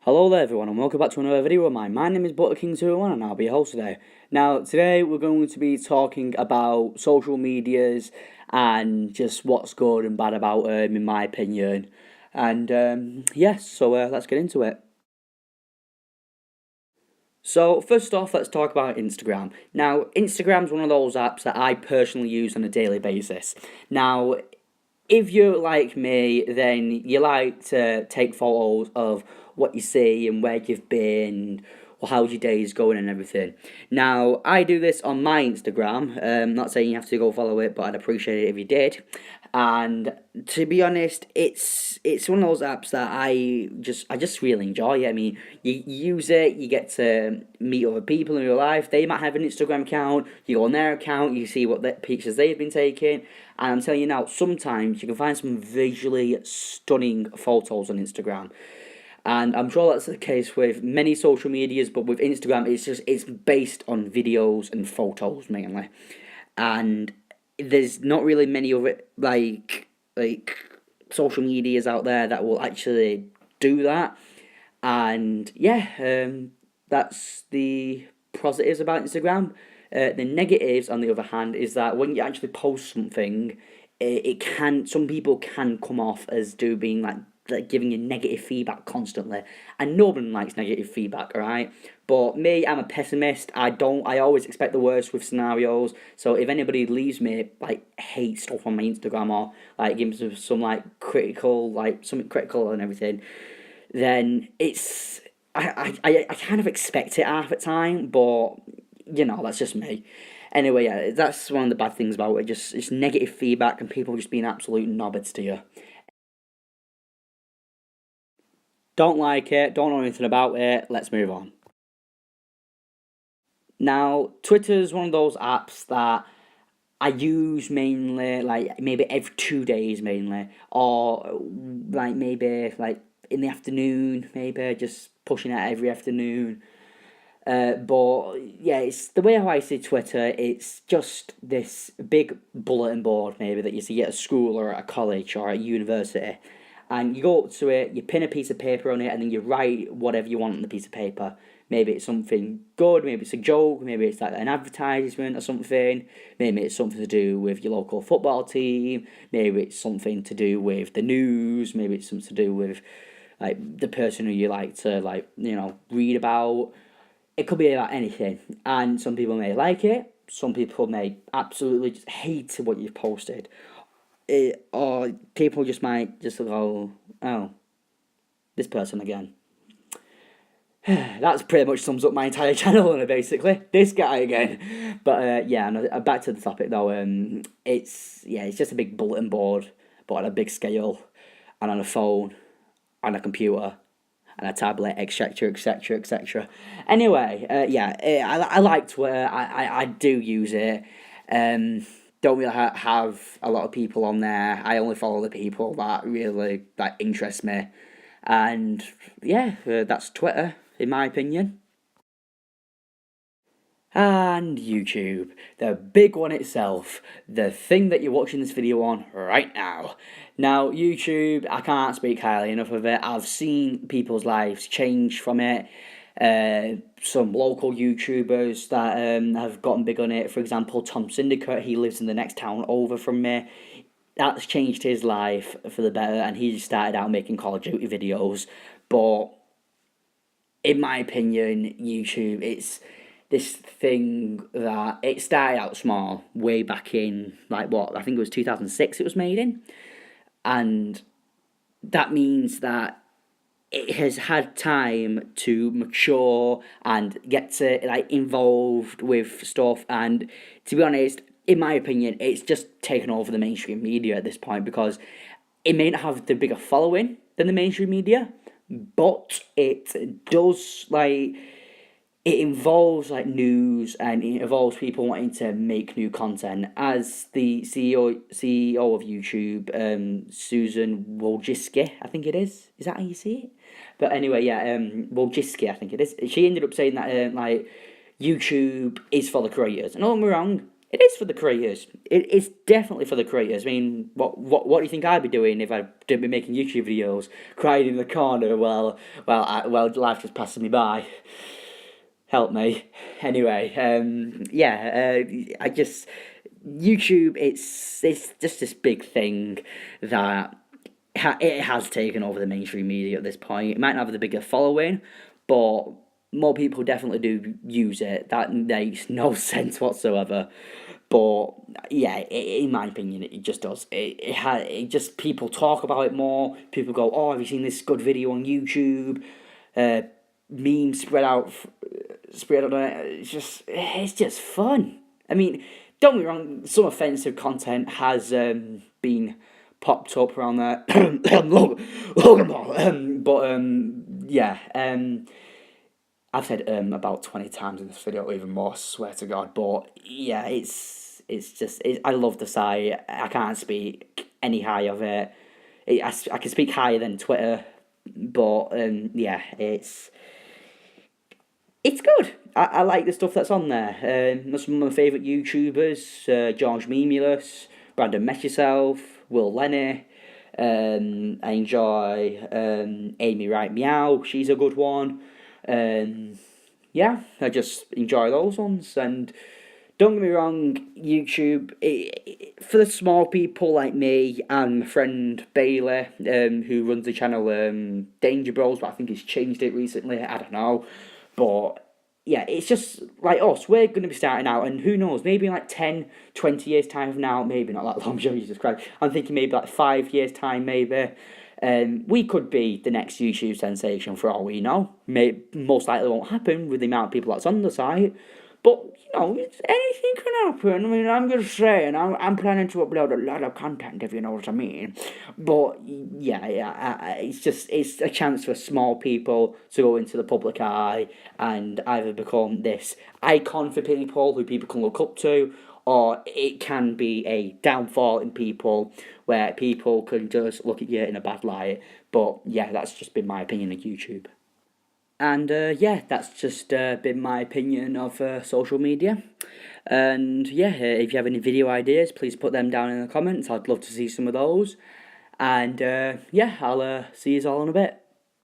Hello there everyone and welcome back to another video of mine. My name is ButterKing201 and I'll be your host today. Now today we're going to be talking about social medias and just what's good and bad about them in my opinion. And yes, so let's get into it. So first off, let's talk about Instagram. Now Instagram's one of those apps that I personally use on a daily basis. Now if you're like me, then you like to take photos of what you see and where you've been, or how your day's going and everything. Now, I do this on my Instagram. Not saying you have to go follow it, but I'd appreciate it if you did. And to be honest, it's one of those apps that I just really enjoy. I mean, you use it, you get to meet other people in real life. They might have an Instagram account. You go on their account, you see what the pictures they've been taking. And I'm telling you now, sometimes you can find some visually stunning photos on Instagram. And I'm sure that's the case with many social medias, but with Instagram, it's based on videos and photos mainly. And there's not really many other like social medias out there that will actually do that. And yeah, that's the positives about Instagram. The negatives, on the other hand, is that when you actually post something, it can some people can come off as do being like giving you negative feedback constantly, and no one likes negative feedback, alright? But me, I'm a pessimist. I always expect the worst with scenarios. So if anybody leaves me like hate stuff on my Instagram or like gives me some like critical, like something critical and everything, then it's I kind of expect it half the time, but that's just me. Anyway, yeah, that's one of the bad things about it. Just it's negative feedback and people just being absolute knobheads to you. Don't like it, don't know anything about it, let's move on. Now, Twitter's one of those apps that I use mainly, like maybe every 2 days mainly, or like maybe like in the afternoon, maybe just pushing it every afternoon. But yeah, it's the way how I see Twitter. It's just this big bulletin board, maybe that you see at a school or at a college or at a university, and you go up to it, you pin a piece of paper on it, and then you write whatever you want on the piece of paper. Maybe it's something good, maybe it's a joke, maybe it's like an advertisement or something, maybe it's something to do with your local football team, maybe it's something to do with the news, maybe it's something to do with like the person who you like to read about. It could be about anything, and some people may like it. Some people may absolutely just hate what you've posted, or people just might just go, "Oh, this person again." That's pretty much sums up my entire channel, basically. This guy again. But yeah, no, back to the topic though. It's just a big bulletin board, but on a big scale, and on a phone, on a computer, and a tablet, etc., etc., etc. Anyway, yeah, I like Twitter. I do use it. Don't really have a lot of people on there. I only follow the people that really that interest me, and yeah, that's Twitter in my opinion. And YouTube, the big one itself, the thing that you're watching this video on right now. Now, YouTube, I can't speak highly enough of it. I've seen people's lives change from it. Some local YouTubers that have gotten big on it. For example, Tom Syndicate, he lives in the next town over from me. That's changed his life for the better, and he started out making Call of Duty videos. But in my opinion, YouTube, it's this thing that it started out small way back in like what I think it was 2006 it was made in, and that means that it has had time to mature and get to like involved with stuff. And to be honest, in my opinion, it's just taken over the mainstream media at this point, because it may not have the bigger following than the mainstream media, but it does like it involves like news, and it involves people wanting to make new content. As the CEO of YouTube, Susan Wojcicki, I think it is. Is that how you see it? But anyway, yeah, Wojcicki, I think it is. She ended up saying that like YouTube is for the creators. And don't get me wrong, It is for the creators. It's definitely for the creators. I mean, what do you think I'd be doing if I didn't be making YouTube videos, crying in the corner while life just passes me by? Help me. Anyway, I just YouTube. It's just this big thing that it has taken over the mainstream media at this point. It might not have the bigger following, but more people definitely do use it. That makes no sense whatsoever. But yeah, in my opinion, it just does. It just people talk about it more. People go, "Oh, have you seen this good video on YouTube?" Uh, Memes spread out on it. It's just fun. I mean, don't get me wrong. Some offensive content has been popped up around there. Logan Paul. Yeah. I've said about 20 times in this video, even more. Swear to God. But yeah, I love the site. I can't speak any high of it. I can speak higher than Twitter, but yeah, it's good. I like the stuff that's on there. Some of my favourite YouTubers: George Memulus, Brandon Mesh Yourself, Will Lenny. I enjoy Amy Wright Meow. She's a good one. Yeah, I just enjoy those ones. And don't get me wrong, YouTube, for the small people like me and my friend Bailey, who runs the channel Danger Bros, but I think he's changed it recently, I don't know. But yeah, it's just like us, we're going to be starting out, and who knows, maybe in like 10, 20 years' time from now, maybe not that long, Jesus Christ, I'm thinking maybe like 5 years' time, maybe. We could be the next YouTube sensation for all we know. Most likely won't happen with the amount of people that's on the site. But, anything can happen. I mean, I'm just saying, I'm planning to upload a lot of content, if you know what I mean. But, it's a chance for small people to go into the public eye and either become this icon for people who people can look up to, or it can be a downfall in people where people can just look at you in a bad light. But, yeah, that's just been my opinion of YouTube. And that's just been my opinion of social media. And yeah, if you have any video ideas, please put them down in the comments. I'd love to see some of those. And I'll see you all in a bit.